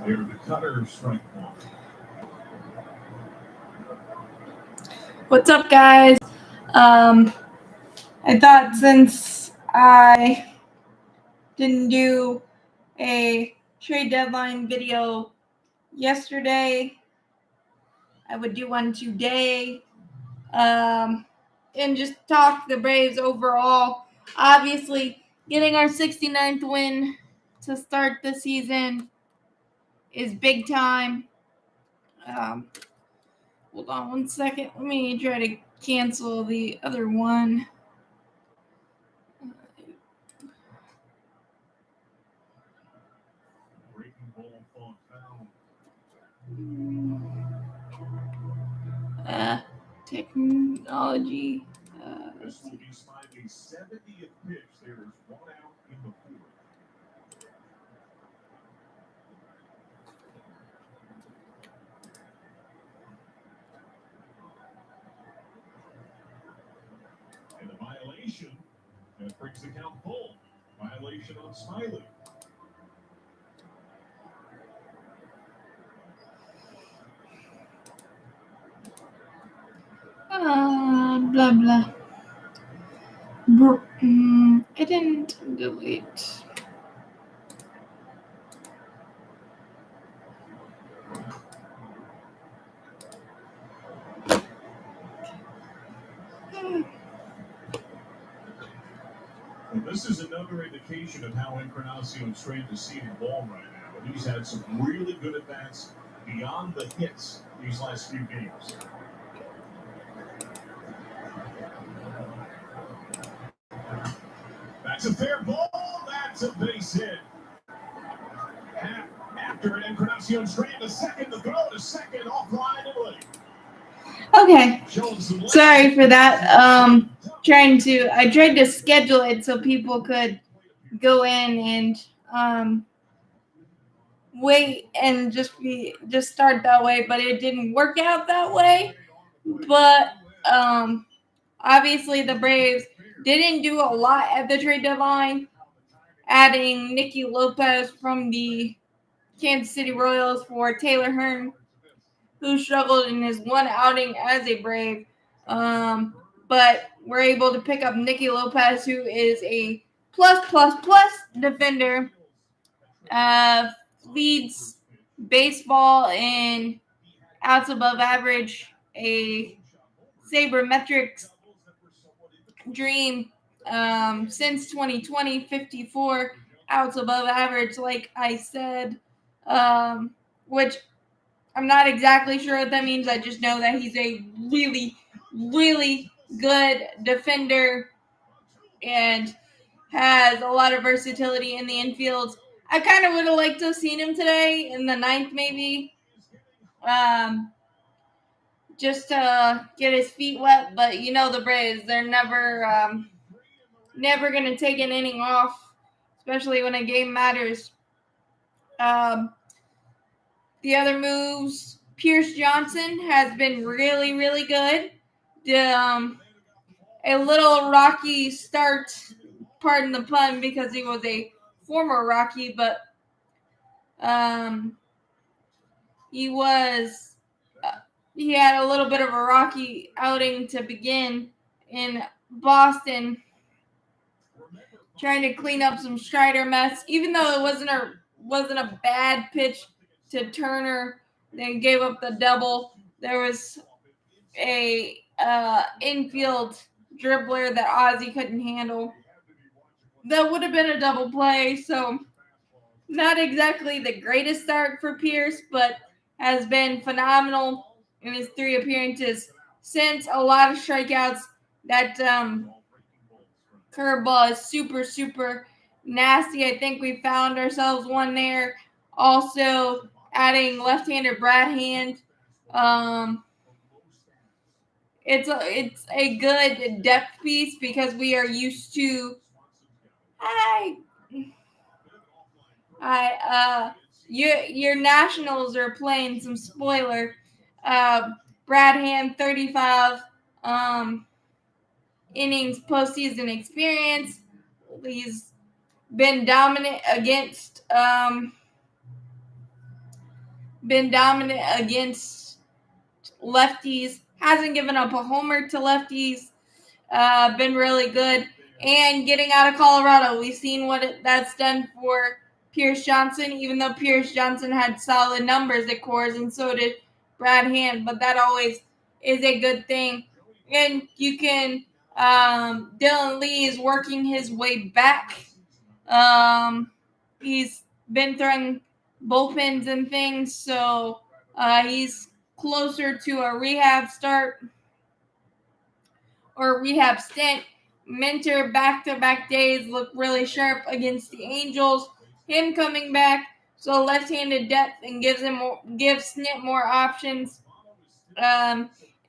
Here the cutter, strike one. What's up, guys? I thought since I didn't do a trade deadline video yesterday, I would do one today. And just talk the Braves overall. Obviously, getting our 69th win to start the season is big time. Hold on one second. Let me try to cancel the other one. Breaking ball thought foul. Technology. This will be Smiley's 70th pitch. There is one out in the fourth. And the violation that brings the count full. Violation on Smiley. Blah blah. I didn't delete. Well, this is another indication of how Encarnacion's trying to see the ball right now. And he's had some really good at-bats beyond the hits these last few games. That's a fair ball. That's a base hit. After Encarnacion's trying to second, the throw to second, offline and late. Okay. Sorry for that. I tried to schedule it so people could go in and wait and just start that way, but it didn't work out that way. But obviously the Braves didn't do a lot at the trade deadline, adding Nicky Lopez from the Kansas City Royals for Taylor Hearn, who struggled in his one outing as a Brave. But we're able to pick up Nicky Lopez, who is a plus defender, leads baseball in outs above average, a sabermetrics dream since 2020, 54 outs above average, like I said, which I'm not exactly sure what that means. I just know that he's a really, really good defender and has a lot of versatility in the infield. I kind of would have liked to have seen him today in the ninth, maybe, just to get his feet wet. But you know the Braves, they're never going to take an inning off, especially when a game matters. The other moves, Pierce Johnson has been really, really good. A little rocky start, pardon the pun, because he was a former Rocky, but he had a little bit of a rocky outing to begin in Boston, trying to clean up some Strider mess, even though it wasn't a bad pitch to Turner. They gave up the double. There was a infield dribbler that Ozzie couldn't handle. That would have been a double play, so not exactly the greatest start for Pierce, but has been phenomenal in his 3 appearances since. A lot of strikeouts. That curveball is super, super nasty. I think we found ourselves one there. Also, adding left-hander Brad Hand. It's a good depth piece because we are used to. Your Nationals are playing some spoiler. Brad Hand, 35 innings postseason experience. He's been dominant against been dominant against lefties, hasn't given up a homer to lefties, been really good. And getting out of Colorado, we've seen what that's done for Pierce Johnson, even though Pierce Johnson had solid numbers at Coors, and so did Brad Hand, but that always is a good thing. And you can, Dylan Lee is working his way back. He's been throwing bullpens and things, so he's closer to a rehab start or rehab stint. Minter back-to-back days look really sharp against the Angels. Him coming back, so left-handed depth, and gives Snit more options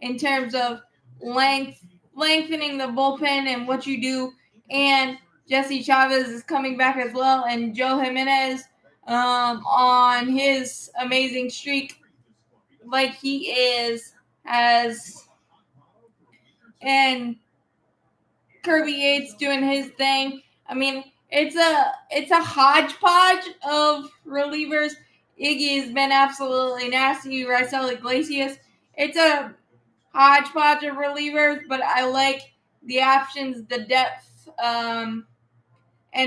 in terms of lengthening the bullpen and what you do. And Jesse Chavez is coming back as well, and Joe Jimenez on his amazing streak, like he has, and Kirby Yates doing his thing. I mean, it's a hodgepodge of relievers. Iggy has been absolutely nasty. Raisel Iglesias. It's a hodgepodge of relievers, but I like the options, the depth, and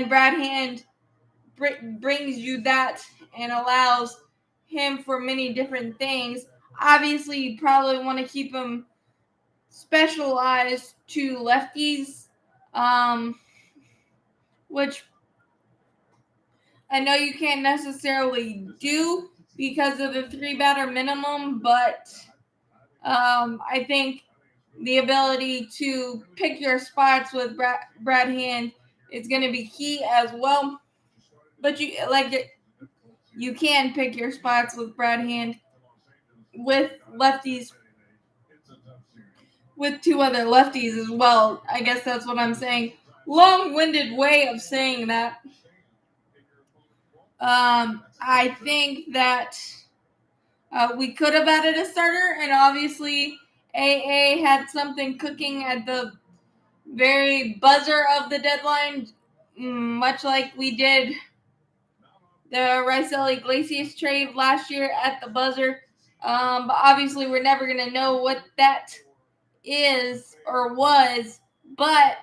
Brad Hand brings you that and allows him for many different things. Obviously, you probably want to keep him specialized to lefties, which I know you can't necessarily do because of the 3-batter minimum, but I think the ability to pick your spots with Brad Hand is going to be key as well. But you can pick your spots with Brad Hand with lefties, with 2 other lefties as well. I guess that's what I'm saying. Long-winded way of saying that. I think that we could have added a starter, and obviously AA had something cooking at the very buzzer of the deadline, much like we did the Raisel Iglesias trade last year at the buzzer. But obviously we're never going to know what that is or was, but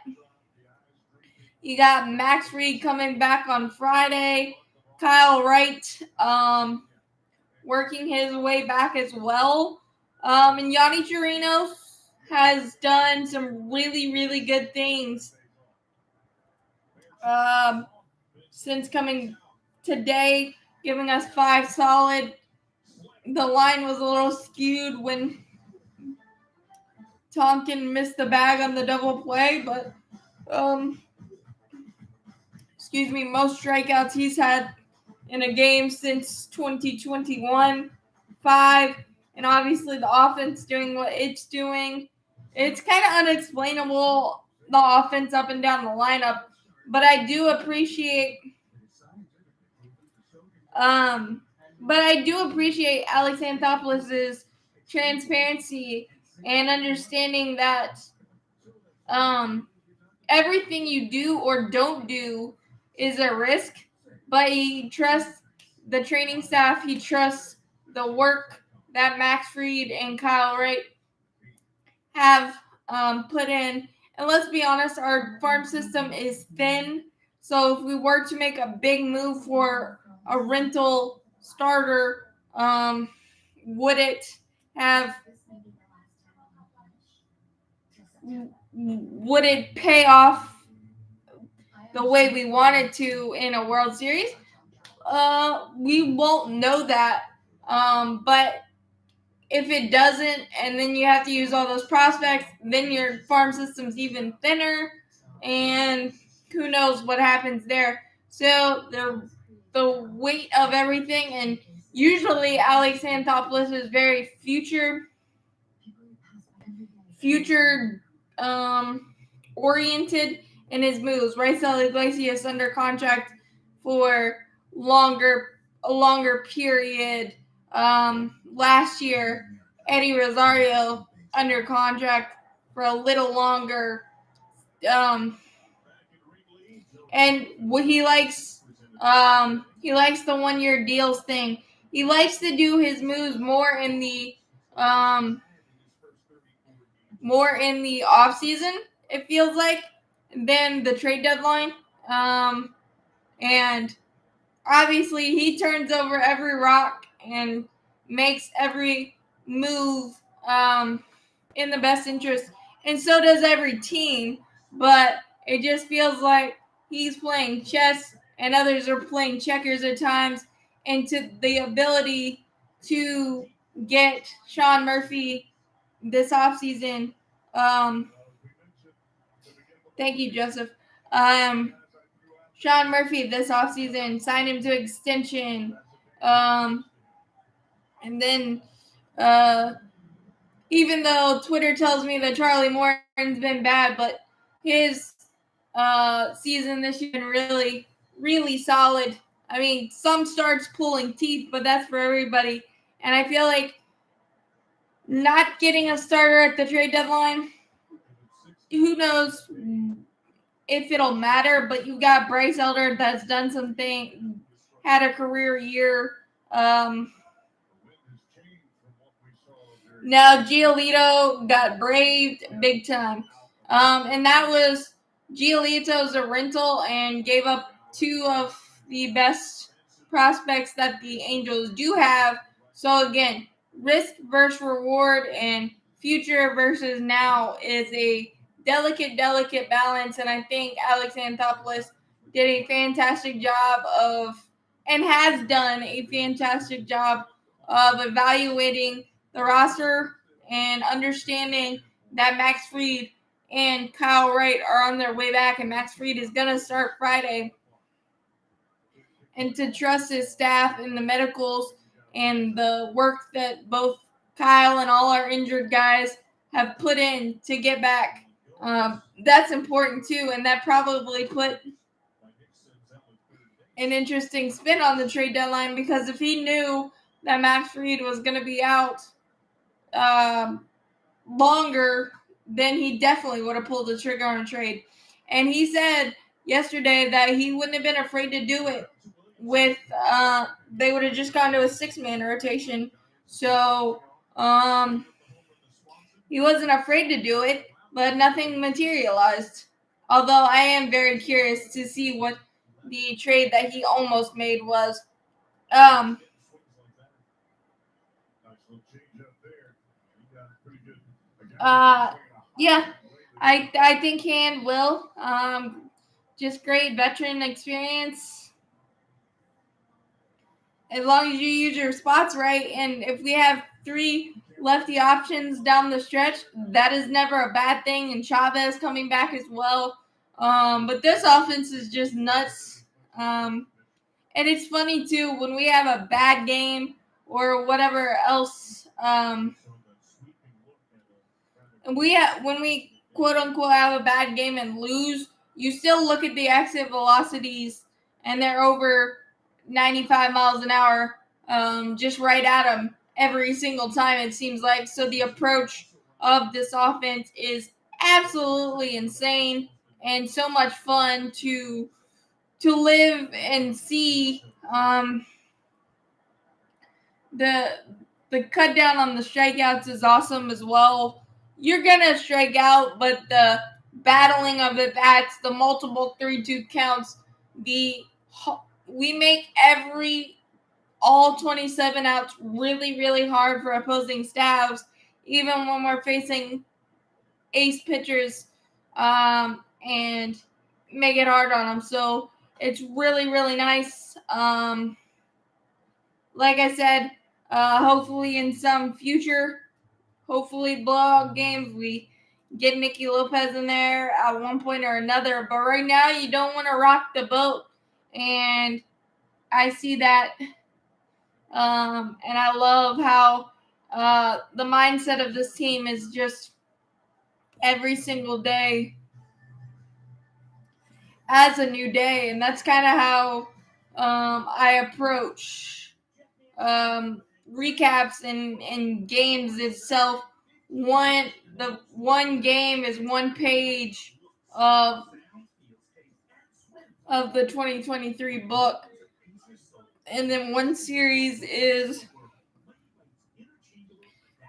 you got Max Fried coming back on Friday, Kyle Wright working his way back as well, and Yanni Chirinos has done some really, really good things since coming today, giving us 5 solid. The line was a little skewed when Tonkin missed the bag on the double play, but most strikeouts he's had in a game since 2021, 5, and obviously the offense doing what it's doing. It's kind of unexplainable, the offense up and down the lineup, but I do appreciate Alex Anthopoulos' transparency and understanding that everything you do or don't do is a risk, but he trusts the training staff. He trusts the work that Max Fried and Kyle Wright have put in. And let's be honest, our farm system is thin. So if we were to make a big move for a rental starter, would it pay off the way we wanted to in a World Series? We won't know that. But if it doesn't, and then you have to use all those prospects, then your farm system's even thinner, and who knows what happens there. So the weight of everything, and usually Alex Anthopoulos is very future oriented in his moves. Raisel Iglesias under contract for a longer period. Last year, Eddie Rosario under contract for a little longer. And he likes the 1-year deals thing. he likes to do his moves more in the off season, it feels like, than the trade deadline. And obviously he turns over every rock and makes every move in the best interest, and so does every team. But it just feels like he's playing chess and others are playing checkers at times, and to the ability to get Sean Murphy this offseason. Thank you, Joseph. Sean Murphy this offseason, signed him to extension. And then even though Twitter tells me that Charlie Morton's been bad, but his season this year has been really, really solid. I mean, some starts pulling teeth, but that's for everybody. And I feel like not getting a starter at the trade deadline, who knows if it'll matter, but you've got Bryce Elder that's done something, had a career year. Now Giolito got braved big time. And that was Giolito's a rental and gave up two of the best prospects that the Angels do have. So again, risk versus reward and future versus now is a delicate balance. And I think Alex Anthopoulos did a fantastic job and has done a fantastic job of evaluating the roster and understanding that Max Fried and Kyle Wright are on their way back, and Max Fried is going to start Friday. And to trust his staff and the medicals and the work that both Kyle and all our injured guys have put in to get back. That's important too, and that probably put an interesting spin on the trade deadline, because if he knew that Max Fried was going to be out longer, then he definitely would have pulled the trigger on a trade. And he said yesterday that he wouldn't have been afraid to do it with they would have just gone to a 6-man rotation. So he wasn't afraid to do it, but nothing materialized. Although I am very curious to see what the trade that he almost made was. Yeah, I think Hand will. Just great veteran experience. As long as you use your spots right, and if we have 3 lefty options down the stretch, that is never a bad thing. And Chavez coming back as well. But this offense is just nuts. And it's funny too, when we have a bad game or whatever else. And when we quote unquote have a bad game and lose, you still look at the exit velocities and they're over 95 miles an hour, just right at them every single time, it seems like. So the approach of this offense is absolutely insane and so much fun to live and see. The cut down on the strikeouts is awesome as well. You're gonna strike out, but the battling of the bats, the multiple 3-2 counts, we make all 27 outs really, really hard for opposing staffs, even when we're facing ace pitchers, and make it hard on them. So it's really, really nice. Like I said, hopefully in some future, blowout games, we get Nicky Lopez in there at one point or another. But right now, you don't want to rock the boat. And I see that. And I love how the mindset of this team is just every single day as a new day. And that's kind of how I approach recaps and games itself. The one game is one page of the 2023 book. and then one series is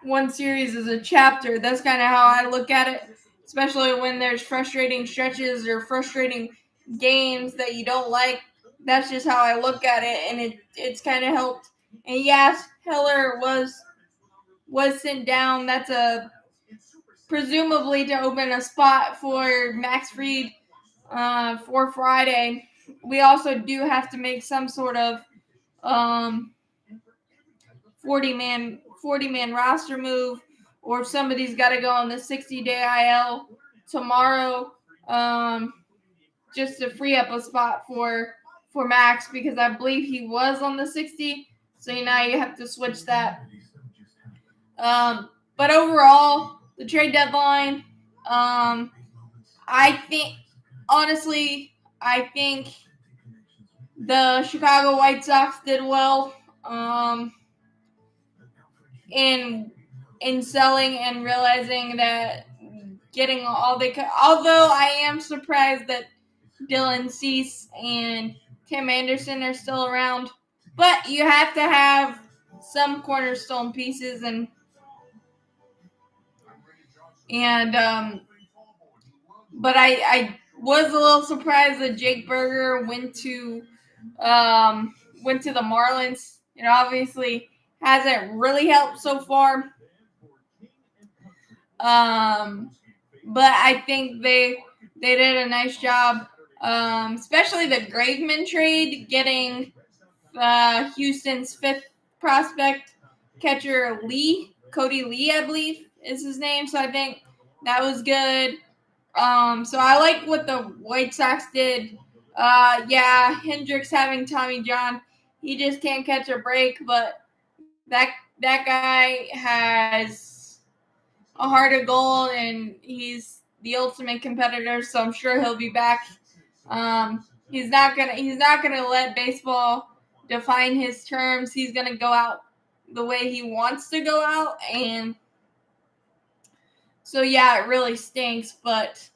a chapter. That's kind of how I look at it, especially when there's frustrating stretches or frustrating games that you don't like. That's just how I look at it, and it's kind of helped. And yes, Heller was sent down. That's presumably to open a spot for Max Fried for Friday. We also do have to make some sort of 40-man roster move, or somebody's got to go on the 60-day IL tomorrow, just to free up a spot for Max, because I believe he was on the 60. So now you have to switch that. But overall, the trade deadline, I think the Chicago White Sox did well in selling and realizing that getting all they could. Although I am surprised that Dylan Cease and Tim Anderson are still around, but you have to have some cornerstone pieces, and but I was a little surprised that Jake Burger went to the Marlins. It obviously hasn't really helped so far. But I think they did a nice job, especially the Graveman trade, getting Houston's 5th prospect catcher Cody Lee, I believe is his name. So I think that was good. So I like what the White Sox did. Yeah, Hendricks having Tommy John, he just can't catch a break, but that guy has a heart of gold, and he's the ultimate competitor. So I'm sure he'll be back. He's not gonna let baseball define his terms. He's gonna go out the way he wants to go out, and so yeah, it really stinks, but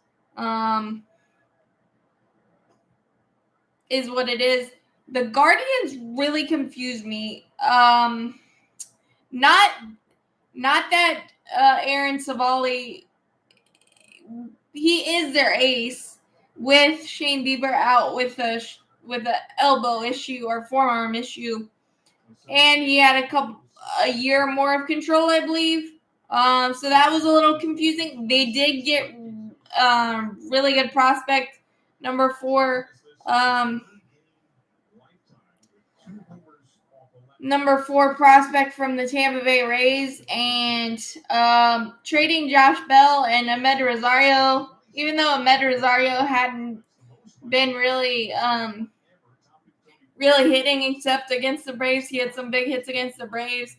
is what it is. The Guardians really confused me. Not that Aaron Savali, he is their ace, with Shane Bieber out with a elbow issue or forearm issue, and he had a year more of control, I believe. So that was a little confusing. They did get really good prospect number 4 prospect from the Tampa Bay Rays, and trading Josh Bell and Amed Rosario, even though Amed Rosario hadn't been really hitting except against the Braves. He had some big hits against the Braves.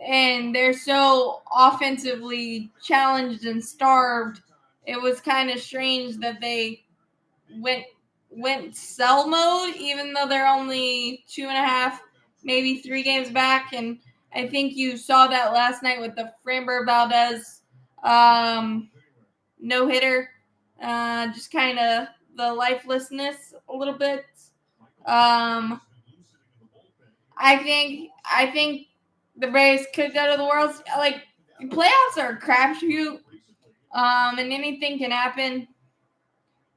And they're so offensively challenged and starved. It was kind of strange that they went sell mode, even though they're only 2.5, maybe 3 games back. And I think you saw that last night with the Framber Valdez no hitter, just kind of the lifelessness a little bit. I think the Braves could go to the World. Like, playoffs are a crapshoot, and anything can happen.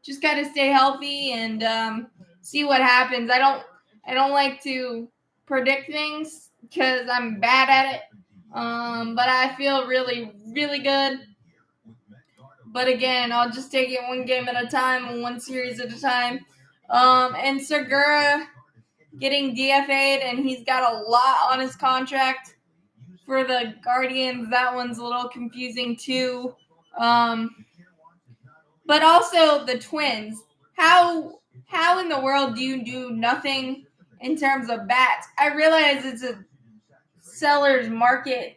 Just got to stay healthy and see what happens. I don't like to predict things because I'm bad at it. But I feel really, really good. But again, I'll just take it one game at a time and one series at a time. And Segura getting DFA'd, and he's got a lot on his contract for the Guardians. That one's a little confusing too. But also the Twins. How in the world do you do nothing in terms of bats? I realize it's a seller's market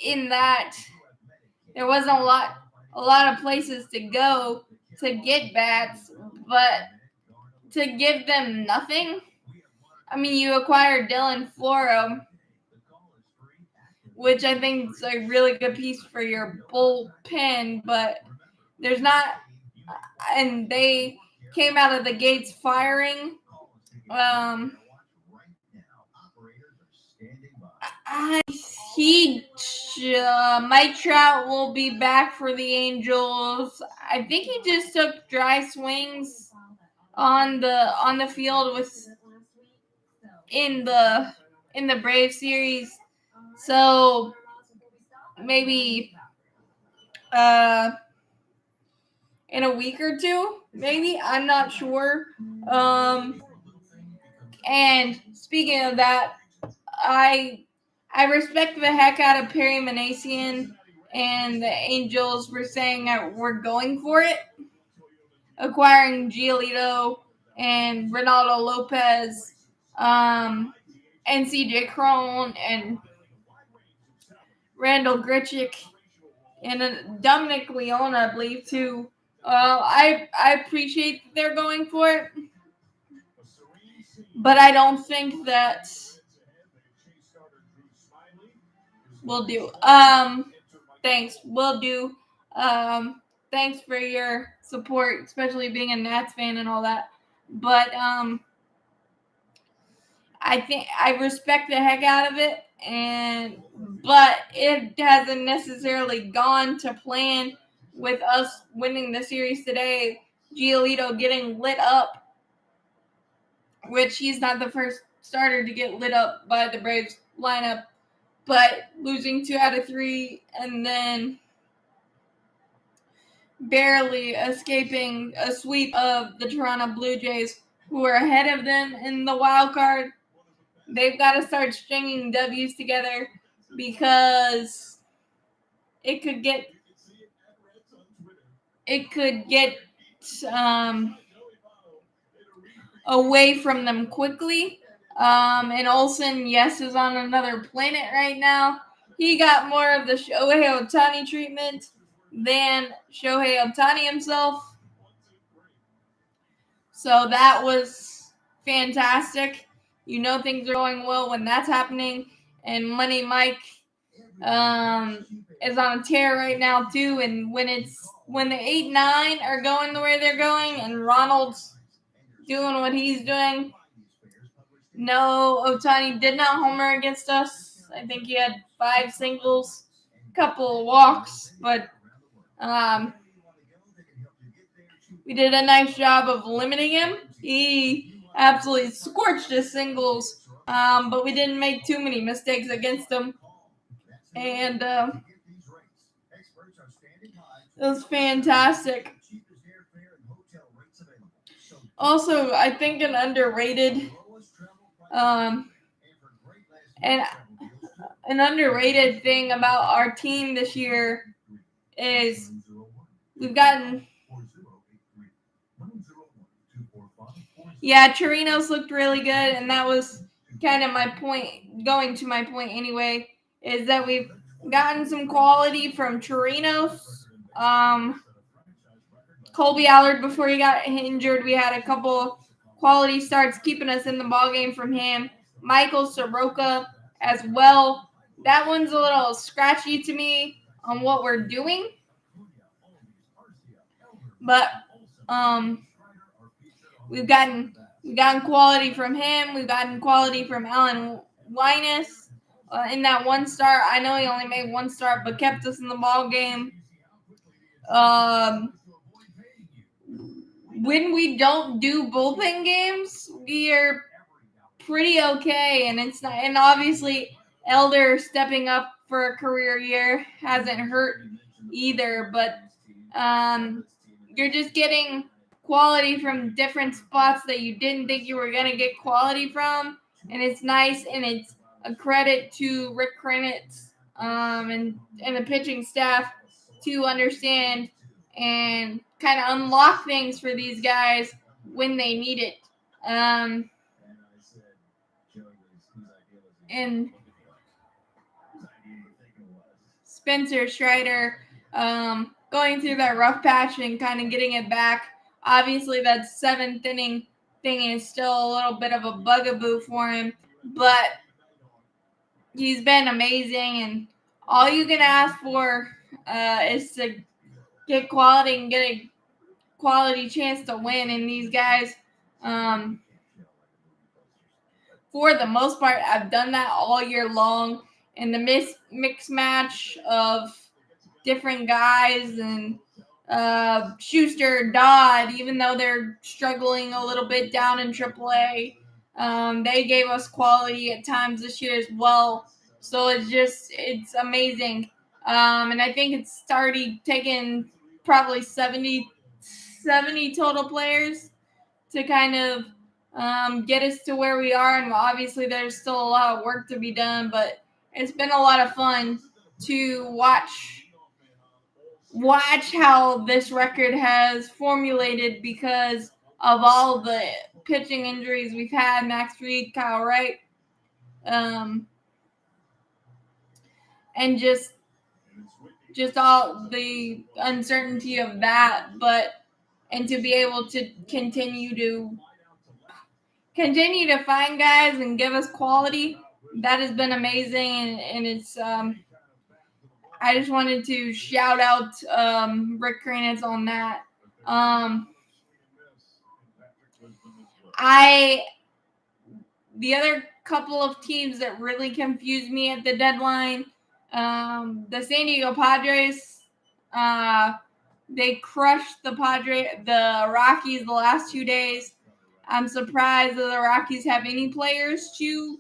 in that there wasn't a lot of places to go to get bats, but to give them nothing. I mean, you acquired Dylan Floro, which I think is a really good piece for your bullpen, but there's not, and they came out of the gates firing Mike Trout will be back for the Angels. I think he just took dry swings on the field in the Brave series, so maybe in a week or two, maybe, I'm not sure. And speaking of that, I respect the heck out of Perry Minasian and the Angels for saying that we're going for it, acquiring Giolito and Ronaldo Lopez, and CJ Cron and Randall Grichuk and Dominic Leone, I believe, too. I appreciate that they're going for it, but I don't think that will do. Thanks. Will do. Thanks for your support, especially being a Nats fan and all that. But I think I respect the heck out of it, but it hasn't necessarily gone to plan with us winning the series today. Giolito getting lit up, which he's not the first starter to get lit up by the Braves lineup, but losing 2 out of 3 and then barely escaping a sweep of the Toronto Blue Jays, who are ahead of them in the wild card. They've got to start stringing W's together because it could get away from them quickly. And Olsen, yes, is on another planet right now. He got more of the Shohei Ohtani treatment than Shohei Ohtani himself. So that was fantastic. You know things are going well when that's happening. And Money Mike is on a tear right now too. And when the 8-9 are going the way they're going and Ronald's doing what he's doing. No, Ohtani did not homer against us. I think he had 5 singles, a couple of walks, but we did a nice job of limiting him. He absolutely scorched his singles, but we didn't make too many mistakes against him. And it was fantastic. Also, I think an underrated thing about our team this year is we've gotten. Yeah, Chirinos looked really good, and that was kind of my point, going to my point anyway, is that we've gotten some quality from Chirinos. Colby Allard, before he got injured, we had a couple quality starts keeping us in the ballgame from him. Michael Soroka as well. That one's a little scratchy to me on what we're doing. But we've gotten quality from him. We've gotten quality from Alan Linus in that one start. I know he only made one start, but kept us in the ball game. When we don't do bullpen games, we are pretty okay, and it's not. And obviously, Elder stepping up for a career year hasn't hurt either. But you're just getting quality from different spots that you didn't think you were gonna get quality from, and it's nice, and it's a credit to Rick Krenitz and the pitching staff to understand and kind of unlock things for these guys when they need it. And Spencer Strider going through that rough patch and kind of getting it back. Obviously, that 7th inning thing is still a little bit of a bugaboo for him, but he's been amazing, and all you can ask for is to get quality and get a quality chance to win. And these guys for the most part, I've done that all year long. And the mix match of different guys and Schuster, Dodd, even though they're struggling a little bit down in AAA, they gave us quality at times this year as well. So it's amazing. And I think it's already taken probably 70 total players to kind of get us to where we are. And obviously there's still a lot of work to be done, but it's been a lot of fun to watch how this record has formulated because of all the pitching injuries we've had. Max Fried, Kyle Wright, and just all the uncertainty of that, and to be able to continue to find guys and give us quality, that has been amazing. And it's I just wanted to shout out Rick Kranitz on that. The other couple of teams that really confused me at the deadline, the San Diego Padres, they crushed the Rockies the last 2 days. I'm surprised that the Rockies have any players to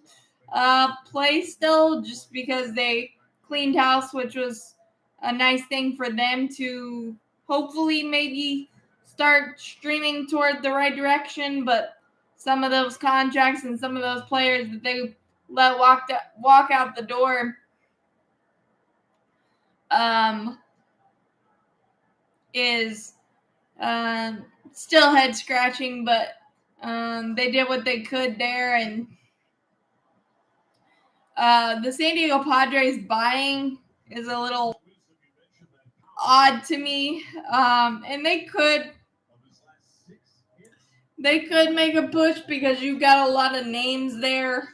play still, just because they cleaned house, which was a nice thing for them to hopefully maybe start streaming toward the right direction. But some of those contracts and some of those players that they let walk out the door is still head scratching, but they did what they could there. And the San Diego Padres buying is a little odd to me, and they could make a push because you've got a lot of names there.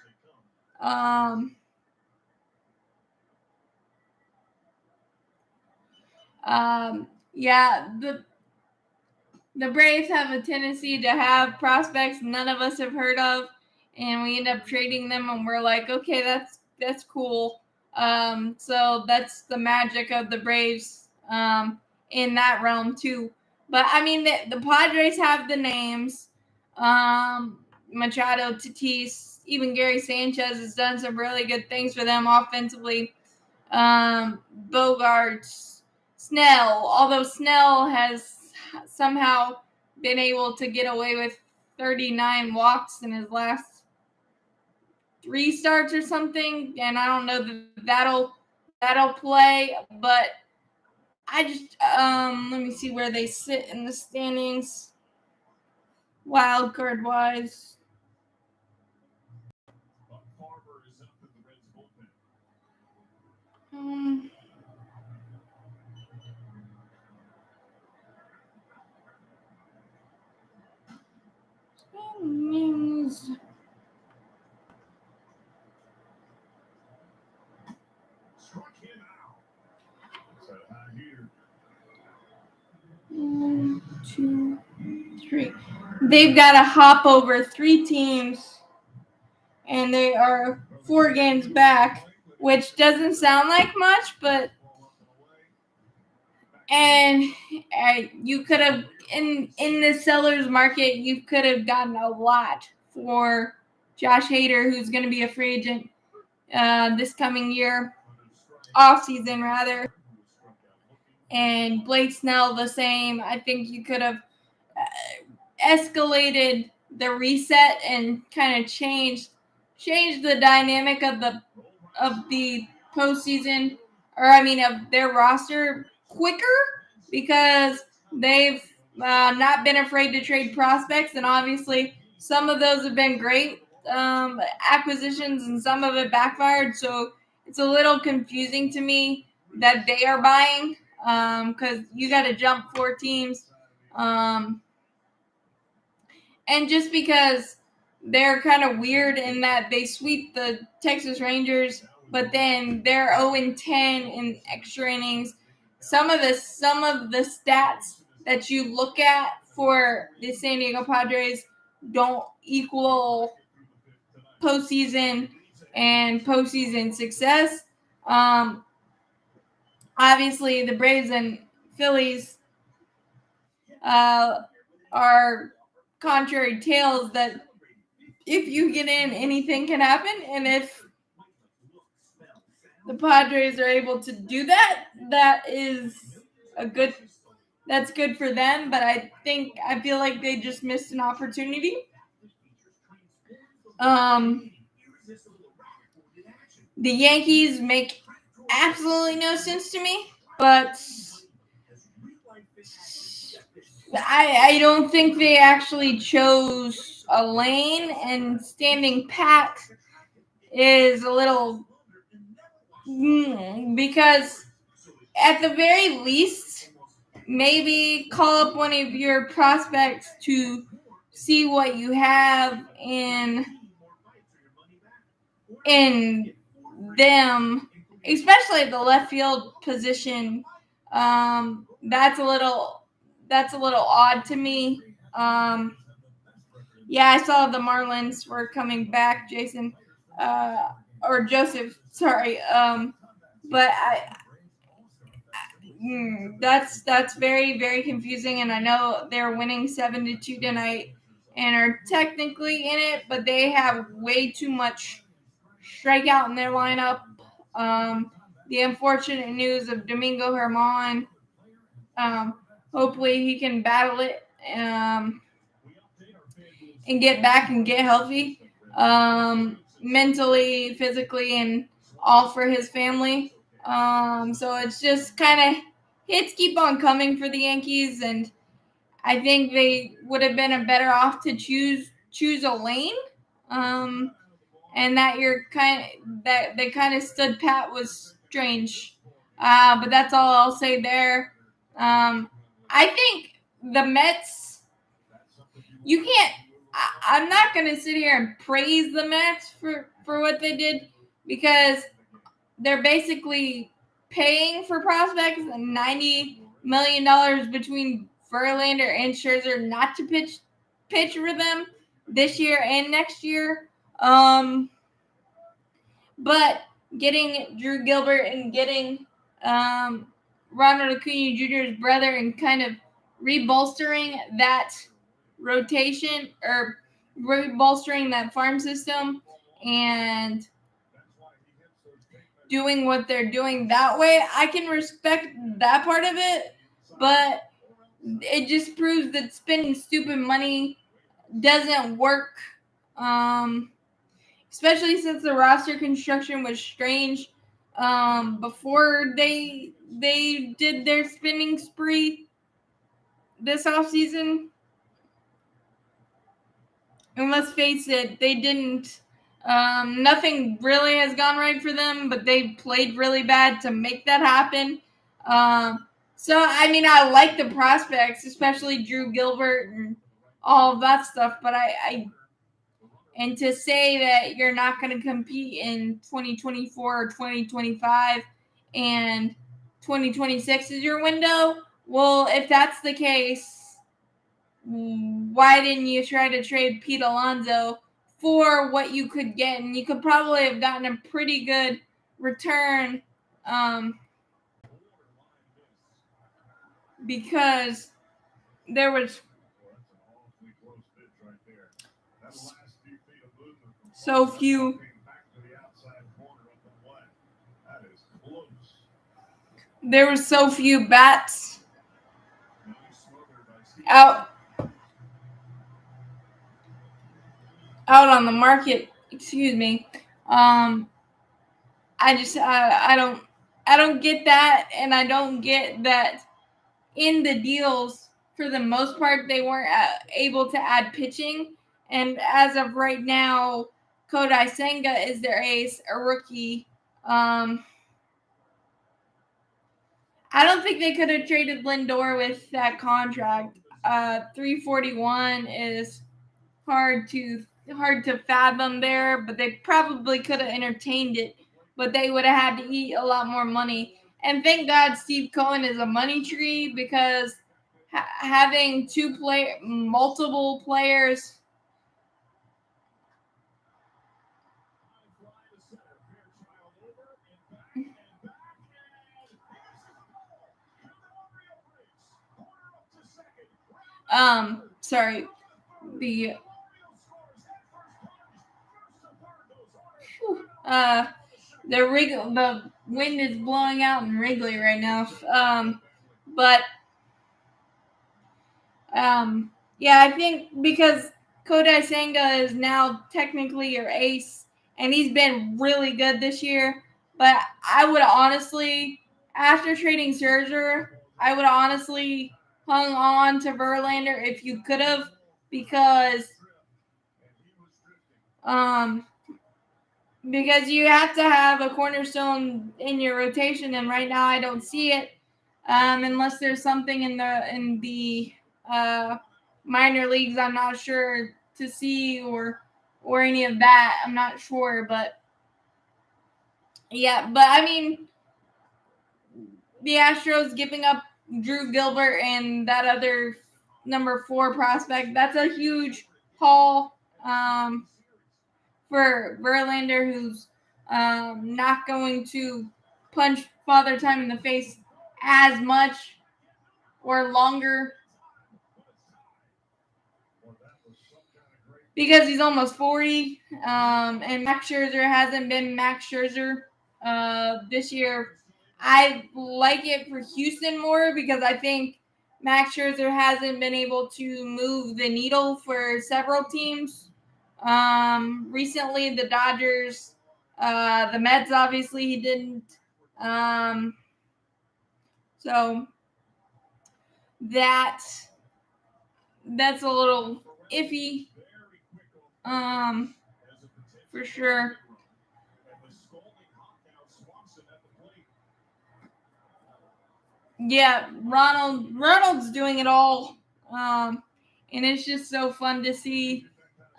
Yeah, the Braves have a tendency to have prospects none of us have heard of, and we end up trading them, and we're like, okay, that's cool. So that's the magic of the Braves in that realm too. But I mean, the Padres have the names. Machado, Tatis, even Gary Sanchez has done some really good things for them offensively. Bogarts, Snell, although Snell has somehow been able to get away with 39 walks in his last 3 starts or something, and I don't know that that'll play, but I just let me see where they sit in the standings wild card wise. One, 2, 3. They've got to hop over 3 teams, and they are 4 games back, which doesn't sound like much, but you could have in the sellers market, you could have gotten a lot for Josh Hader, who's going to be a free agent this coming year, off season rather. And Blake Snell the same. I think you could have escalated the reset and kind of changed the dynamic of the postseason, or of their roster quicker, because they've not been afraid to trade prospects, and obviously some of those have been great acquisitions and some of it backfired. So it's a little confusing to me that they are buying, because you got to jump 4 teams, and just because they're kind of weird in that they sweep the Texas Rangers, but then they're 0-10 in extra innings. Some of the stats that you look at for the San Diego Padres don't equal postseason and postseason success. Obviously, the Braves and Phillies are contrary tales that if you get in, anything can happen. And if the Padres are able to do that, that's good for them. But I feel like they just missed an opportunity. The Yankees make absolutely no sense to me, but I don't think they actually chose a lane, and standing pat is a little because at the very least, maybe call up one of your prospects to see what you have in them, especially at the left field position. That's a little odd to me. Yeah, I saw the Marlins were coming back, Jason, or Joseph. Sorry, but that's very, very confusing. And I know they're winning 7-2 tonight and are technically in it, but they have way too much strikeout in their lineup. The unfortunate news of Domingo Germán. Hopefully he can battle it and get back and get healthy, mentally, physically, and all for his family. So it's just kind of hits keep on coming for the Yankees, and I think they would have been a better off to choose a lane. And that they kind of stood pat was strange. But that's all I'll say there. I think the Mets, you can't, I'm not going to sit here and praise the Mets for what they did, because they're basically paying for prospects $90 million between Verlander and Scherzer not to pitch for them this year and next year. But getting Drew Gilbert and getting Ronald Acuna Jr.'s brother and kind of rebolstering that rotation, or rebolstering that farm system, and doing what they're doing that way, I can respect that part of it, but it just proves that spending stupid money doesn't work, especially since the roster construction was strange before they did their spending spree this offseason. And let's face it, they didn't. Nothing really has gone right for them, but they played really bad to make that happen. So, I mean, I like the prospects, especially Drew Gilbert and all of that stuff, but and to say that you're not going to compete in 2024 or 2025 and 2026 is your window, well, if that's the case, why didn't you try to trade Pete Alonso for what you could get? And you could probably have gotten a pretty good return, because there was so few bats out on the market. Excuse me. I don't get that, and I don't get that in the deals for the most part they weren't able to add pitching. And as of right now, Kodai Senga is their ace, a rookie. I don't think they could have traded Lindor with that contract. $341 is hard to fathom there, but they probably could have entertained it, but they would have had to eat a lot more money. And thank God Steve Cohen is a money tree, because having multiple players Sorry. The the wind is blowing out in Wrigley right now. Yeah, I think because Kodai Senga is now technically your ace, and he's been really good this year. But I would honestly, after trading Scherzer, I would honestly hung on to Verlander if you could have, because you have to have a cornerstone in your rotation, and right now I don't see it, unless there's something in the minor leagues I'm not sure to see, or any of that. I'm not sure, but yeah. But I mean, the Astros giving up Drew Gilbert and that other number 4 prospect, that's a huge haul for Verlander, who's not going to punch Father Time in the face as much or longer, because he's almost 40. And Max Scherzer hasn't been Max Scherzer this year. I like it for Houston more, because I think Max Scherzer hasn't been able to move the needle for several teams. Recently, the Dodgers, the Mets, obviously he didn't. So that's a little iffy, for sure. Yeah, Ronald's doing it all, and it's just so fun to see.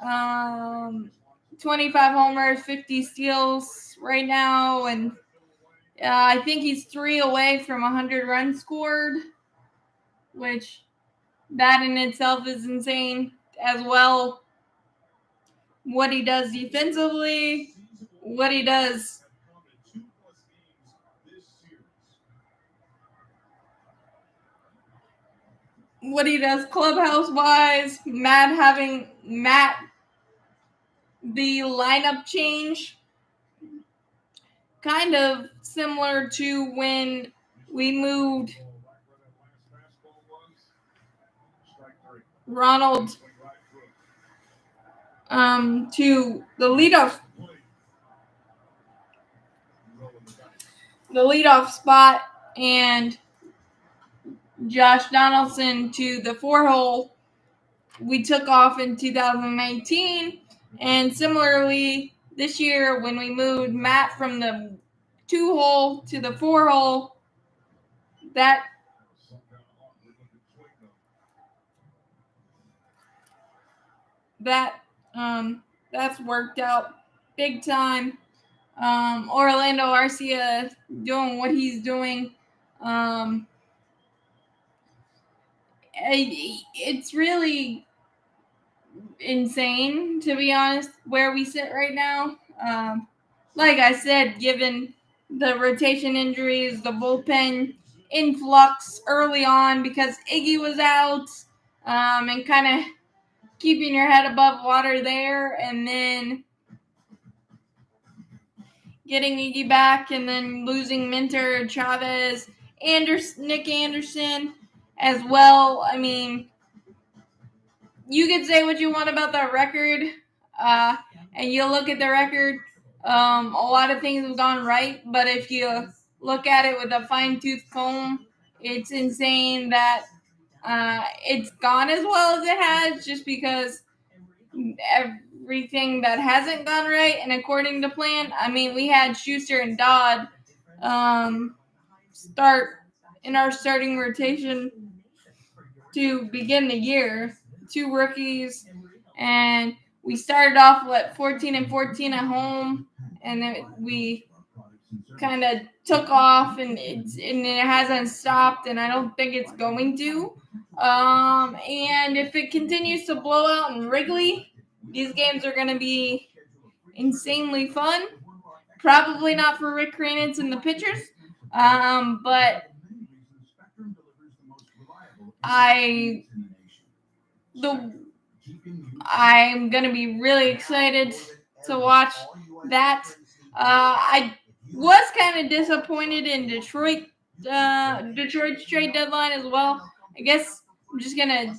25 homers, 50 steals right now, and I think he's 3 away from 100 runs scored, which that in itself is insane as well. What he does defensively, what he does clubhouse wise, Matt the lineup change, kind of similar to when we moved Ronald to the leadoff spot, and Josh Donaldson to the 4-hole. We took off in 2019, and similarly this year when we moved Matt from the 2-hole to the 4-hole, that's worked out big time. Orlando Arcia doing what he's doing. It's really insane, to be honest, where we sit right now. Like I said, given the rotation injuries, the bullpen influx early on because Iggy was out, and kind of keeping your head above water there, and then getting Iggy back, and then losing Minter, Chavez, Nick Anderson as well. I mean, you could say what you want about that record, and you look at the record, a lot of things have gone right, but if you look at it with a fine-tooth comb, it's insane that it's gone as well as it has, just because everything that hasn't gone right and according to plan. I mean, we had Schuster and Dodd start in our starting rotation to begin the year, 2 rookies, and we started off 14-14 at home, and then we kind of took off, and it hasn't stopped, and I don't think it's going to. And if it continues to blow out in Wrigley, these games are going to be insanely fun. Probably not for Rick Kranitz and the pitchers, but I'm gonna be really excited to watch that. I was kind of disappointed in Detroit's trade deadline as well. I guess I'm just gonna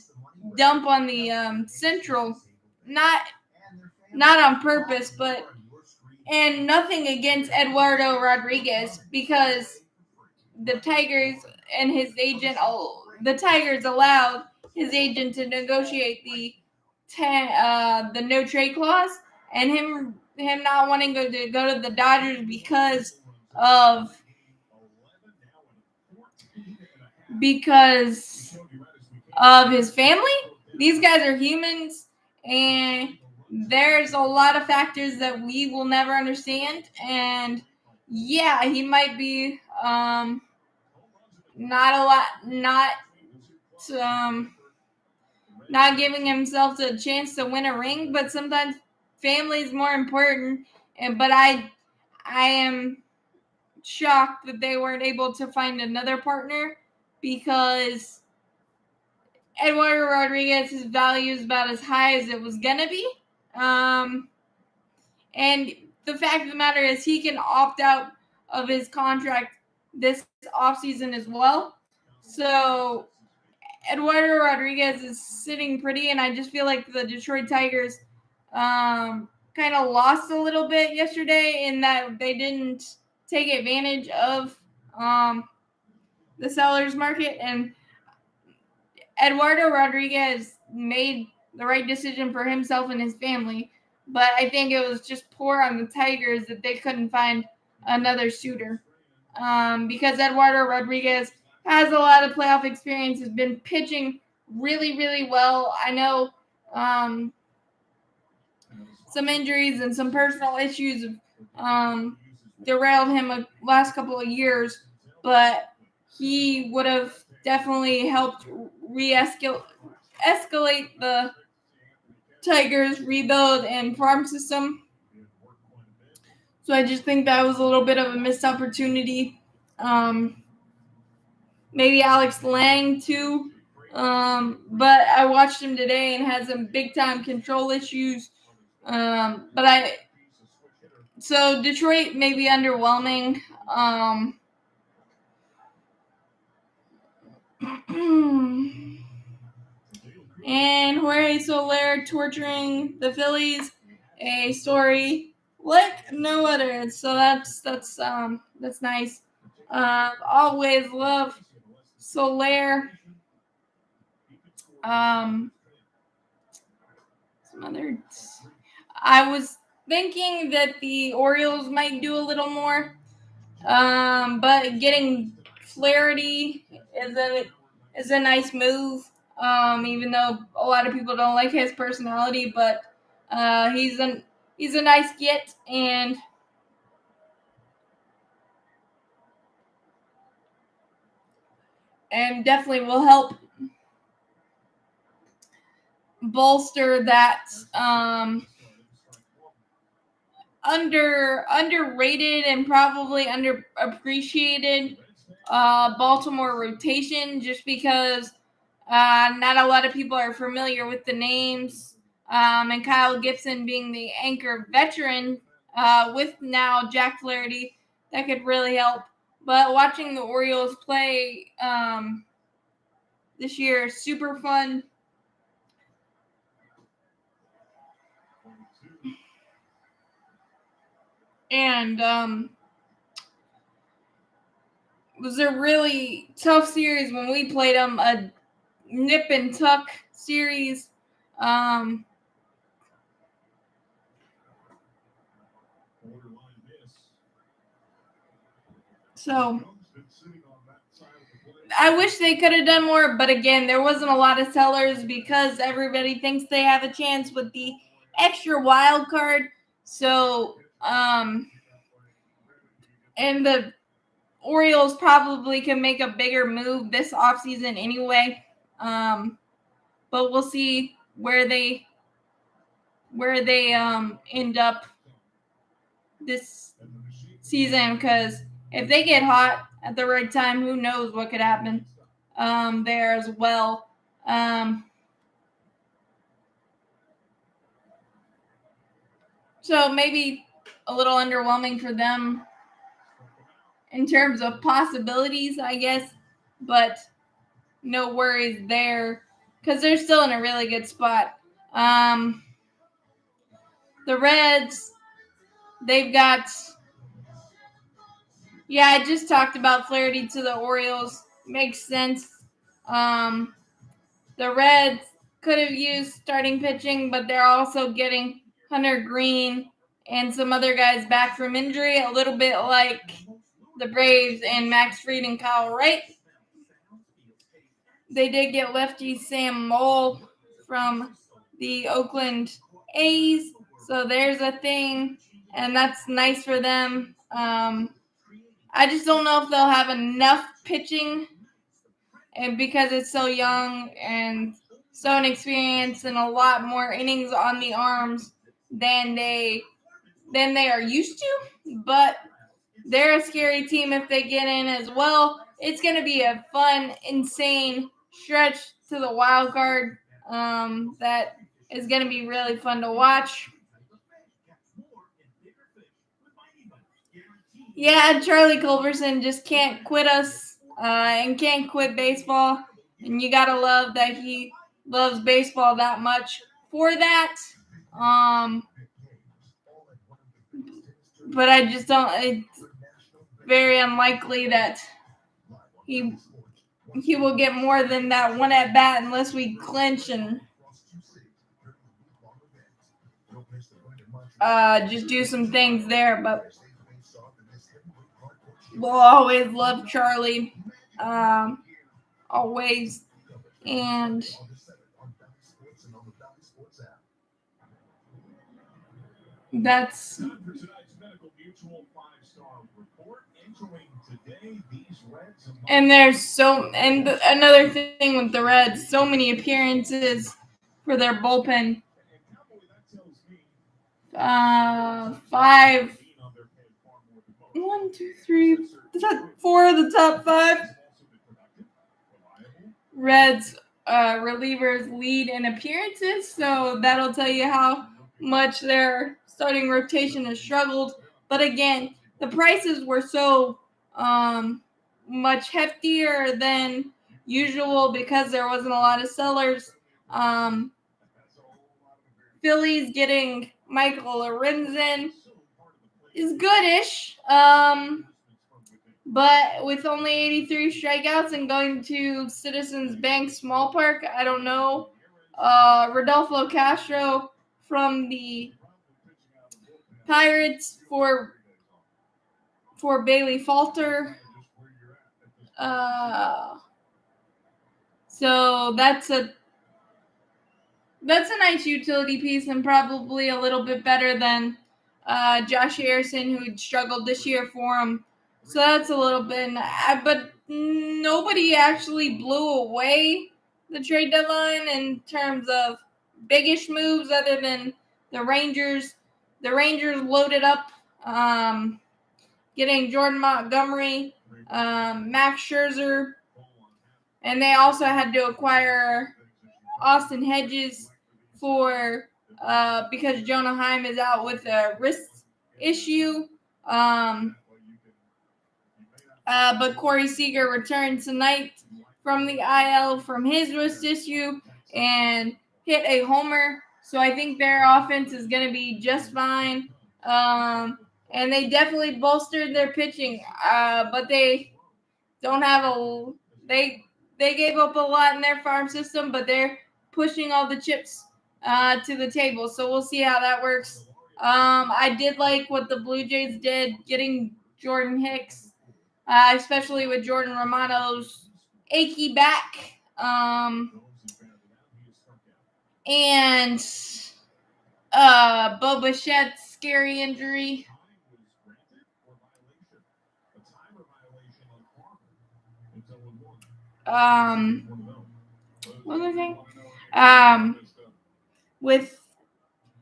dump on the Central, not on purpose, but and nothing against Eduardo Rodriguez, because the Tigers and his agent, the Tigers allowed his agent to negotiate the no trade clause, and him not wanting to go to the Dodgers because of his family. These guys are humans, and there's a lot of factors that we will never understand. And yeah, he might be not giving himself a chance to win a ring, but sometimes family is more important. But I am shocked that they weren't able to find another partner, because Eduardo Rodriguez's value is about as high as it was gonna be. And the fact of the matter is, he can opt out of his contract this offseason as well. So Eduardo Rodriguez is sitting pretty, and I just feel like the Detroit Tigers kind of lost a little bit yesterday in that they didn't take advantage of the seller's market. And Eduardo Rodriguez made the right decision for himself and his family, but I think it was just poor on the Tigers that they couldn't find another suitor, because Eduardo Rodriguez has a lot of playoff experience, has been pitching really, really well. I know some injuries and some personal issues derailed him the last couple of years, but he would have definitely helped escalate the Tigers' rebuild and farm system. So I just think that was a little bit of a missed opportunity. Maybe Alex Lang too, but I watched him today and had some big time control issues. So Detroit may be underwhelming. And Jorge Soler torturing the Phillies, a story like no other. So that's nice. Always love Soler. Some other. I was thinking that the Orioles might do a little more, but getting Flaherty is a nice move. Even though a lot of people don't like his personality, but he's a nice get, and definitely will help bolster that underrated and probably underappreciated Baltimore rotation, just because not a lot of people are familiar with the names, and Kyle Gibson being the anchor veteran with now Jack Flaherty, that could really help. But watching the Orioles play this year, super fun. And it was a really tough series when we played them, a nip and tuck series. So I wish they could have done more, but again, there wasn't a lot of sellers because everybody thinks they have a chance with the extra wild card. So, and the Orioles probably can make a bigger move this offseason anyway. But we'll see where they end up this season, because if they get hot at the right time, who knows what could happen there as well. So maybe a little underwhelming for them in terms of possibilities, I guess, but no worries there because they're still in a really good spot. The Reds, they've got, I just talked about Flaherty to the Orioles. Makes sense. The Reds could have used starting pitching, but they're also getting Hunter Green and some other guys back from injury, a little bit like the Braves and Max Fried and Kyle Wright. They did get lefty Sam Moll from the Oakland A's, so there's a thing, and that's nice for them. I just don't know if they'll have enough pitching, and because it's so young and so inexperienced and a lot more innings on the arms than they are used to, but they're a scary team if they get in as well. It's going to be a fun, insane stretch to the wild card that is going to be really fun to watch. Yeah, Charlie Culberson just can't quit us and can't quit baseball. And you got to love that he loves baseball that much for that. But I just don't, it's very unlikely that he will get more than that one at bat unless we clinch and just do some things there. But we'll always love Charlie, always, and that's. And there's another thing with the Reds, so many appearances for their bullpen. 5, 1, 2, 3, 4 of the top 5 Reds relievers lead in appearances, so that'll tell you how much their starting rotation has struggled. But again, the prices were so much heftier than usual because there wasn't a lot of sellers. Phillies getting Michael Lorenzen is goodish, but with only 83 strikeouts and going to Citizens Bank Small Park, I don't know. Rodolfo Castro from the Pirates for Bailey Falter. So that's a nice utility piece and probably a little bit better than Josh Harrison, who struggled this year for him. So that's a little bit, but nobody actually blew away the trade deadline in terms of biggish moves other than the Rangers. The Rangers loaded up, getting Jordan Montgomery, Max Scherzer, and they also had to acquire Austin Hedges for because Jonah Heim is out with a wrist issue. But Corey Seager returned tonight from the IL from his wrist issue and hit a homer. So I think their offense is going to be just fine. And they definitely bolstered their pitching, but they don't have they gave up a lot in their farm system, but they're pushing all the chips to the table. So we'll see how that works. I did like what the Blue Jays did, getting Jordan Hicks, especially with Jordan Romano's achy back. And Bo Bichette's scary injury. What was I saying? With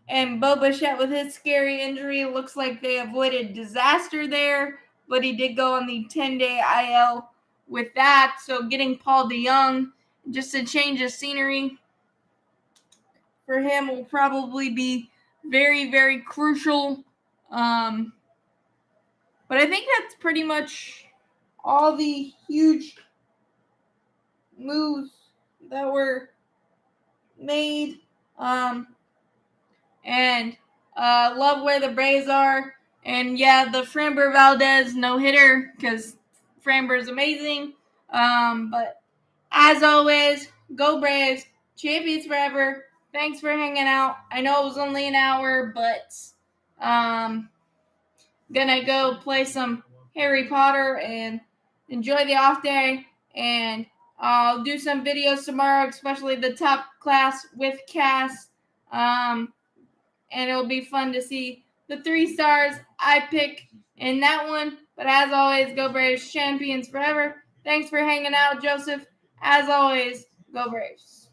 And Bo Bichette with his scary injury, looks like they avoided disaster there, but he did go on the 10-day IL with that. So getting Paul DeJong, just a change of scenery for him, will probably be very, very crucial. But I think that's pretty much all the huge moves that were made. And love where the Braves are. And yeah, the Framber Valdez no hitter, because Framber is amazing. But as always, go Braves, champions forever. Thanks for hanging out. I know it was only an hour, but gonna go play some Harry Potter and enjoy the off day. And I'll do some videos tomorrow, especially the top class with Cass. And it'll be fun to see the 3 stars I pick in that one. But as always, go Braves, champions forever. Thanks for hanging out, Joseph. As always, go Braves.